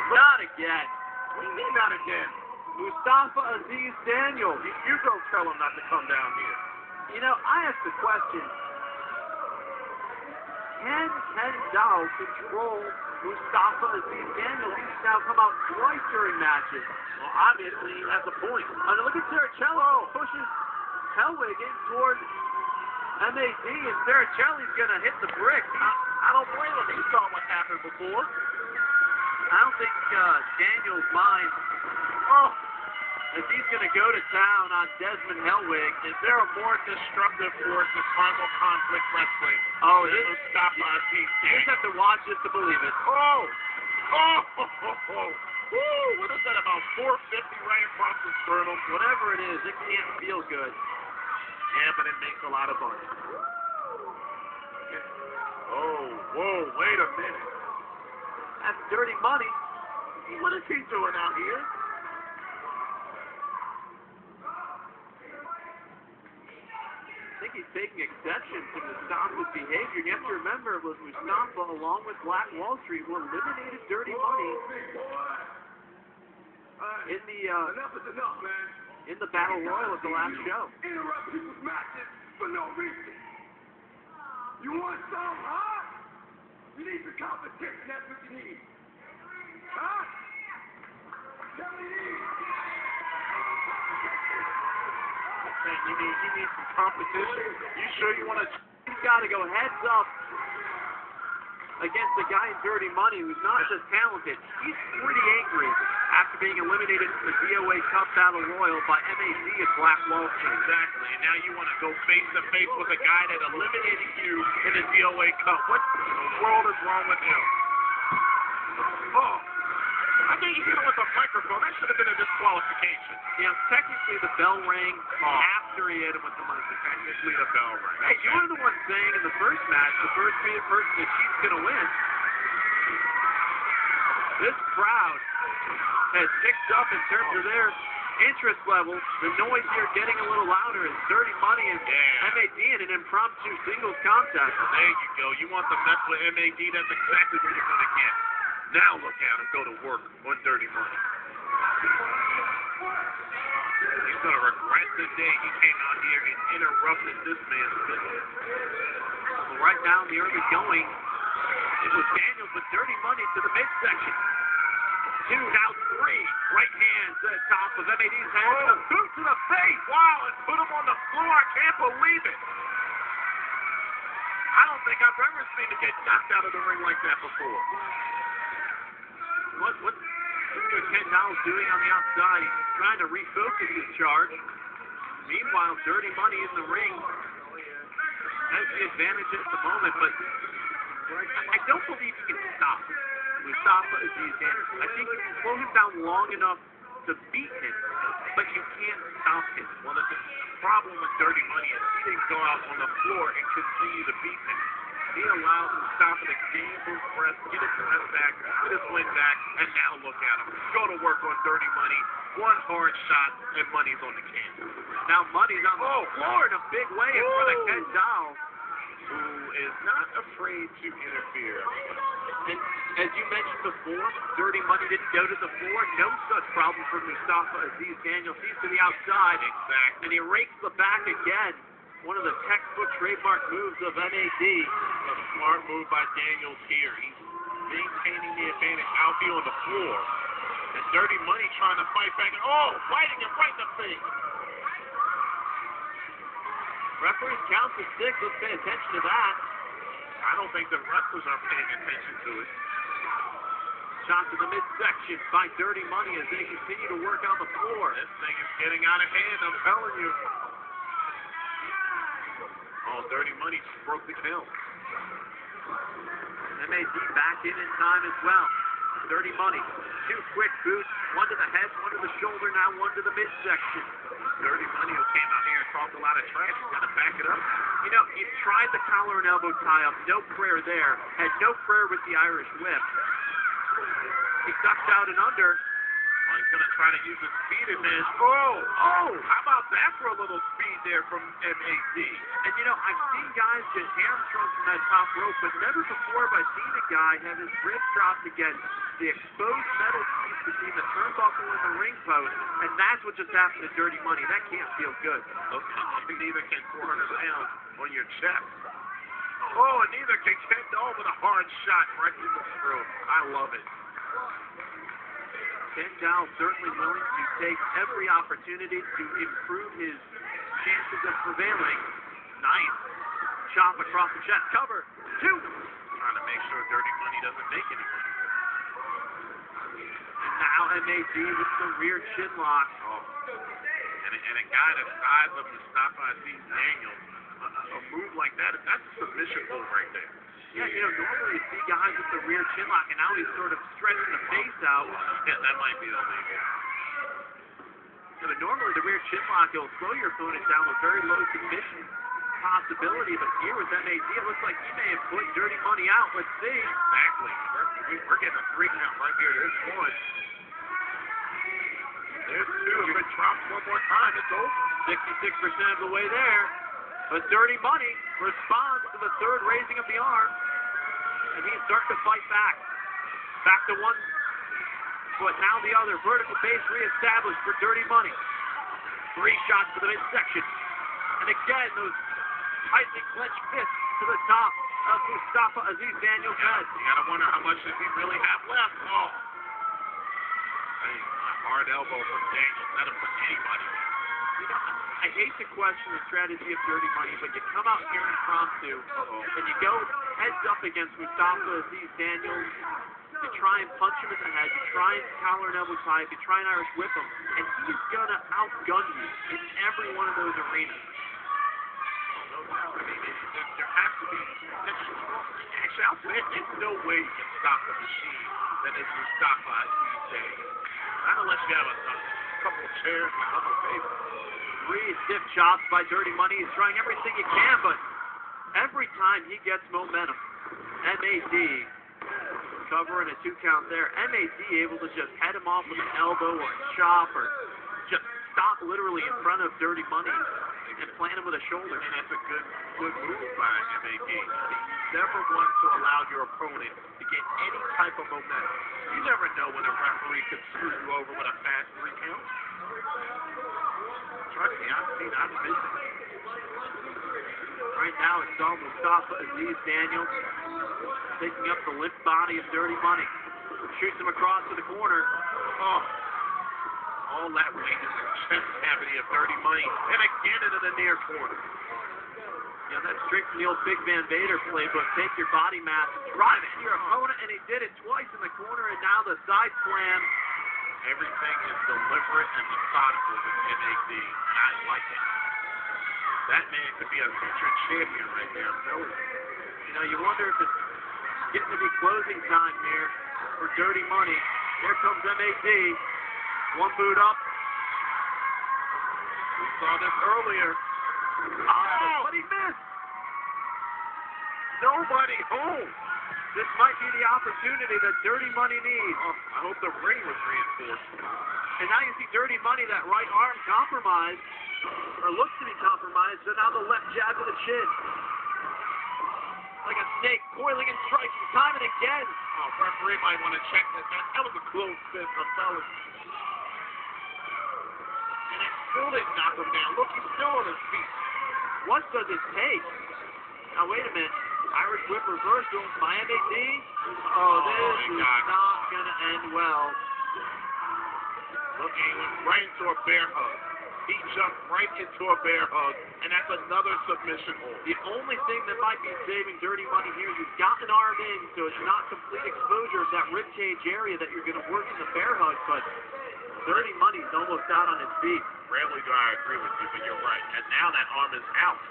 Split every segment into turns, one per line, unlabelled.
Not again.
What do you mean not again?
Mustafa Aziz Daniels.
You go tell him not to come down here.
You know, I asked the question, can Ken Dow control Mustafa Aziz Daniels? He's now come out twice during matches.
Well, obviously he has a point.
Look at Cerruchello pushes Hellwig in toward M.A.D. and Cerruchello's going to hit the brick.
I don't blame him. He saw what happened before.
I don't think Daniels minds if he's going to go to town on Desmond Hellwig.
Is there a more destructive force in Primal Conflict Wrestling?
Oh,
than Mustafa Aziz
you just have to watch this to believe it.
Woo! What is that, about 450 right across the sternum?
Whatever it is, it can't feel good.
Yeah, but it makes a lot of money. Oh, whoa, wait a minute.
That's dirty money.
What is he doing out here?
I think he's taking exception to Mustafa's behavior. You have to remember, it was Mustafa, along with Black Wall Street, who eliminated Dirty Money in the
Enough is enough, man.
in the Battle Royal at the last show.
Interrupt people's matches for no reason. You want some, huh? You need some competition, that's what you need. Huh? Tell me you need. You need some competition? You sure you want to?
He's got to go heads up against the guy in Dirty Money who's not just talented. He's pretty angry after being eliminated from the DOA Cup Battle Royal by M.A.D at Black Wall Street.
Exactly, and now you want to go face-to-face with a guy that eliminated you in the DOA Cup. What in the world is wrong with him? Oh, I think you hit him with a microphone. That should have been a disqualification.
Yeah, technically the bell rang after he hit him with the microphone.
Technically the bell rang.
Hey, you were the one saying in the first match, the first person that she's going to win. This crowd has picked up in terms of their interest level. The noise here getting a little louder as Dirty Money and M.A.D in an impromptu singles contest.
There you go. You want to mess with M.A.D, that's exactly what you're going to get. Now look at him go to work on Dirty Money. He's going to regret the day he came out here and interrupted this man's business.
Well, right now in the early going, it was Daniels with Dirty Money to the midsection. 2, now 3. Right hands to the top of M.A.D's head.
Oh, boot to the face. Wow, and put him on the floor. I can't believe it. I don't think I've ever seen him get knocked out of the ring like that before.
What's Ken Dow doing on the outside? He's trying to refocus his charge. Meanwhile, Dirty Money in the ring has the advantage at the moment, but I don't believe he can stop Mustafa Aziz Daniels. I think you can slow him down long enough to beat him, but you can't stop him.
Well, the problem with Dirty Money is he didn't go out on the floor and continue to beat him. He allowed Mustafa to gain his breath, get his breath back, get his wind back, and now look at him. Go to work on Dirty Money. One hard shot, and Money's on the can.
Now Money's on the floor in a big way in front of Ken Dow,
who is not afraid to interfere.
And as you mentioned before, Dirty Money didn't go to the floor. No such problem for Mustafa Aziz Daniels. He's to the outside.
Exactly.
And he rakes the back again. One of the textbook trademark moves of M.A.D.
A smart move by Daniels here. He's maintaining the advantage out here on the floor. And Dirty Money trying to fight back. Fighting him right in the face.
Referees count to 6. Let's pay attention to that.
I don't think the wrestlers are paying attention to it.
Shot to the midsection by Dirty Money as they continue to work on the floor.
This thing is getting out of hand, I'm telling you. Dirty Money just broke the count.
M.A.D back in time as well. Dirty Money. 2 quick boots. One to the head, one to the shoulder, now one to the midsection.
Dirty Money who came out here and talked a lot of trash. He's got to back it up.
You know, he tried the collar and elbow tie-up. No prayer there. Had no prayer with the Irish whip. He ducked out and under.
Well, he's going to try to use his speed in this. How about that for a little speed there from M.A.D?
And, you know, I've seen guys get hamstrung from that top rope, but never before have I seen a guy have his ribs dropped against the exposed metal piece between the turnbuckle and the ring post, and that's what just happened to Dirty Money. That can't feel good.
Look, and neither can 400 pounds on your chest. Oh, and neither can Ken Dahl with a hard shot right in the throat. I love it.
Ken Dahl certainly willing to take every opportunity to improve his chances of prevailing. Nice chop across the chest. Cover. 2.
Trying to make sure Dirty Money doesn't make any money.
And now M.A.D with the rear chin lock.
Oh. And a guy the size of Mustafa Aziz Daniels, a move like that, that's a submission move right there.
Yeah, normally you see guys with the rear chin lock, and now he's sort of stretching the face out.
Yeah, that might be illegal.
But normally the rear chin lock will slow your opponent down with very low submission possibility, but here with M.A.D, it looks like he may have put Dirty Money out. Let's see.
Exactly. We're getting a 3 count right here. There's 1. There's 2. If it drops one more time, it's over.
66% of the way there. But Dirty Money responds to the third raising of the arm, and he's starting to fight back. Back to 1 foot, now the other. Vertical base reestablished for Dirty Money. 3 shots to the midsection. And again, those tightly clenched fists to the top of Mustafa Aziz Daniels' head.
You gotta wonder how much does he really have left. Oh. Hey, a hard elbow from Daniels. That'll put anybody in.
I hate to question the strategy of Dirty Money, but you come out here impromptu, and you go heads up against Mustafa Aziz Daniels. You try and punch him in the head. You try and collar and elbow tie. You try and Irish whip him, and he's gonna outgun you in every one of those arenas.
No doubt. I mean, there has to be. Actually, there's no way you can stop the machine that is Mustafa Aziz Daniels. Not unless you have a couple of chairs and a couple of tables.
3 stiff chops by Dirty Money. He's trying everything he can, but every time he gets momentum, M.A.D covering a 2 count there. M.A.D able to just head him off with an elbow or a chop or just stop literally in front of Dirty Money and plant him with a shoulder.
And that's a good move by M.A.D. Never want to allow your opponent to get any type of momentum. You never know when a referee could screw you over with a fast 3 count. Trust me, I've seen it.
Right now it's all Mustafa Aziz Daniels picking up the limp body of Dirty Money. Shoots him across to the corner.
Oh, all that weight in the chest cavity of Dirty Money. And again into the near corner.
Yeah, that's straight from the old Big Van Vader playbook. Take your body mass and drive it into your opponent, and he did it twice in the corner, and now the side slam.
Everything is deliberate and methodical with M.A.D. And I like it. That man could be a future champion right there, I'm telling you.
You wonder if it's getting to be closing time here for Dirty Money. Here comes M.A.D. 1 boot up.
We saw this earlier.
Oh, but he missed.
Nobody home.
This might be the opportunity that Dirty Money needs.
Oh, I hope the ring was reinforced.
And now you see Dirty Money, that right arm compromised, or looks to be compromised, so now the left jab to the chin. Like a snake, coiling and striking time and again.
Oh, referee might want to check that. That was a close fist, I'm telling you. And it still didn't knock him down. Look, he's still on his feet.
What does it take? Now, wait a minute. Irish whip reversal by M.A.D. Oh, this is not going to end well.
Look, he went right into a bear hug. He jumped right into a bear hug, and that's another submission hold.
The only thing that might be saving Dirty Money here is he's got an arm in, so it's not complete exposure of that ribcage area that you're going to work in the bear hug, but Dirty Money's almost out on his feet.
Rarely do I agree with you, but you're right. And now that arm is out,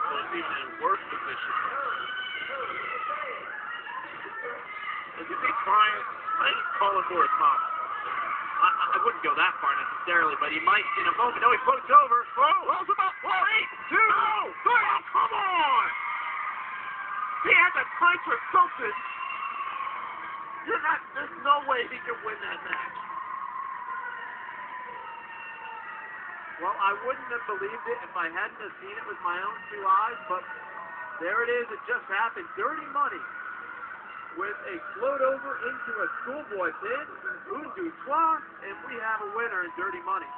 so it's even in worse position. Is he crying? I think he's calling for his mom.
I wouldn't go that far necessarily, but he might in a moment. No, he floats over.
Rolls him up. 3, 2, no, come on! He had to punch or something. There's no way he can win that match.
Well, I wouldn't have believed it if I hadn't have seen it with my own 2 eyes, but there it is. It just happened. Dirty Money with a float over into a schoolboy pin. Udu Twa, and we have a winner in Dirty Money.